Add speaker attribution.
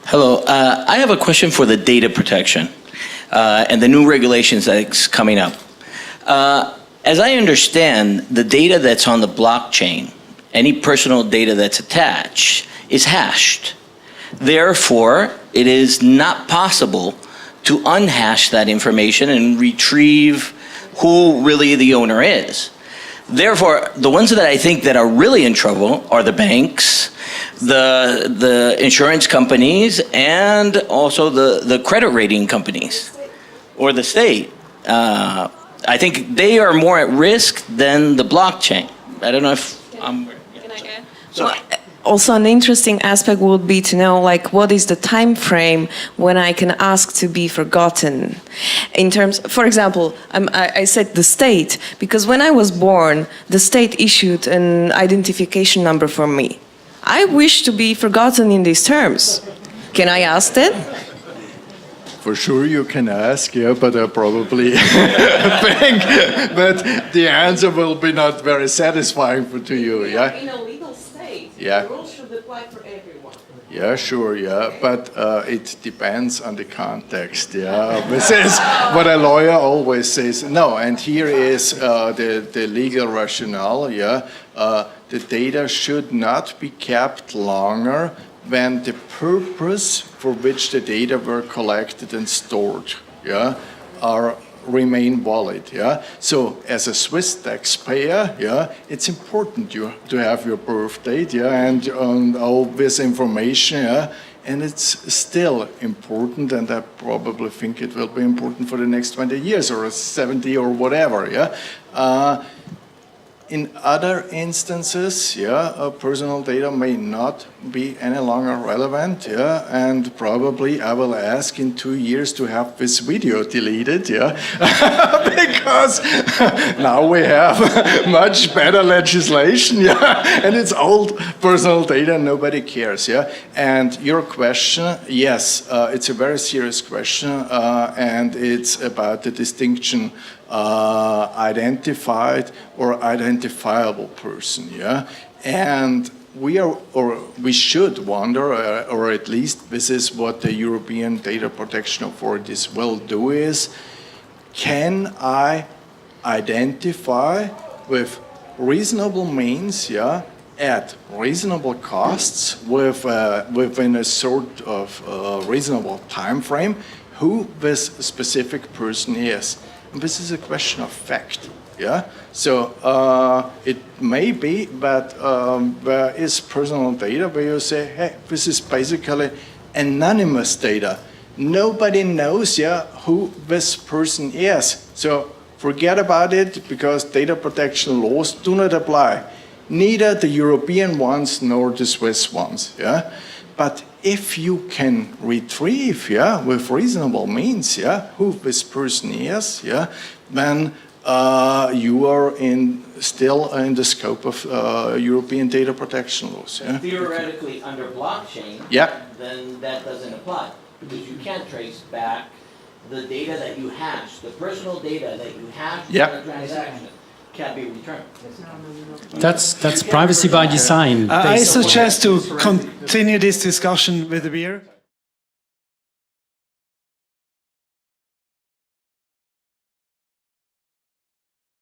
Speaker 1: Hello. I have a question for the data protection and the new regulations that's coming up. As I understand, the data that's on the blockchain, any personal data that's attached, is hashed. Therefore, it is not possible to unhash that information and retrieve who really the owner is. Therefore, the ones that I think that are really in trouble are the banks, the insurance companies, and also the credit rating companies, or the state. I think they are more at risk than the blockchain. I don't know if I'm...
Speaker 2: Can I go?
Speaker 1: So,
Speaker 2: Also, an interesting aspect would be to know, like, what is the time frame when I can ask to be forgotten? In terms, for example, I said the state, because when I was born, the state issued an identification number for me. I wish to be forgotten in these terms. Can I ask that?
Speaker 3: For sure you can ask, yeah, but I probably think that the answer will be not very satisfying to you, yeah?
Speaker 2: In a legal state,
Speaker 3: yeah.
Speaker 2: the rules should apply for everyone.
Speaker 3: Yeah, sure, yeah, but it depends on the context, yeah. This is what a lawyer always says. No, and here is the legal rationale, yeah. The data should not be kept longer when the purpose for which the data were collected and stored, yeah, remain valid, yeah. So as a Swiss taxpayer, yeah, it's important to have your birth date, yeah, and all this information, yeah, and it's still important, and I probably think it will be important for the next 20 years or 70 or whatever, yeah. In other instances, yeah, personal data may not be any longer relevant, yeah, and probably I will ask in 2 years to have this video deleted, yeah, because now we have much better legislation, yeah, and it's old personal data, nobody cares, yeah. And your question, yes, it's a very serious question, and it's about the distinction identified or identifiable person, yeah, and we should wonder, or at least this is what the European data protection authorities will do, is can I identify with reasonable means, yeah, at reasonable costs, within a sort of reasonable time frame, who this specific person is. And this is a question of fact, yeah? So it may be that there is personal data where you say, hey, this is basically anonymous data. Nobody knows, yeah, who this person is. So forget about it, because data protection laws do not apply. Neither the European ones nor the Swiss ones, yeah? But if you can retrieve, yeah, with reasonable means, yeah, who this person is, yeah, then you are still in the scope of European data protection laws. Yeah?
Speaker 1: theoretically, under blockchain,
Speaker 3: yeah,
Speaker 1: then that doesn't apply, because you can't trace back the data that you hash, the personal data that you hash
Speaker 3: yeah.
Speaker 1: in a transaction can't be returned.
Speaker 4: That's privacy by design.
Speaker 5: I suggest to continue this discussion with the beer.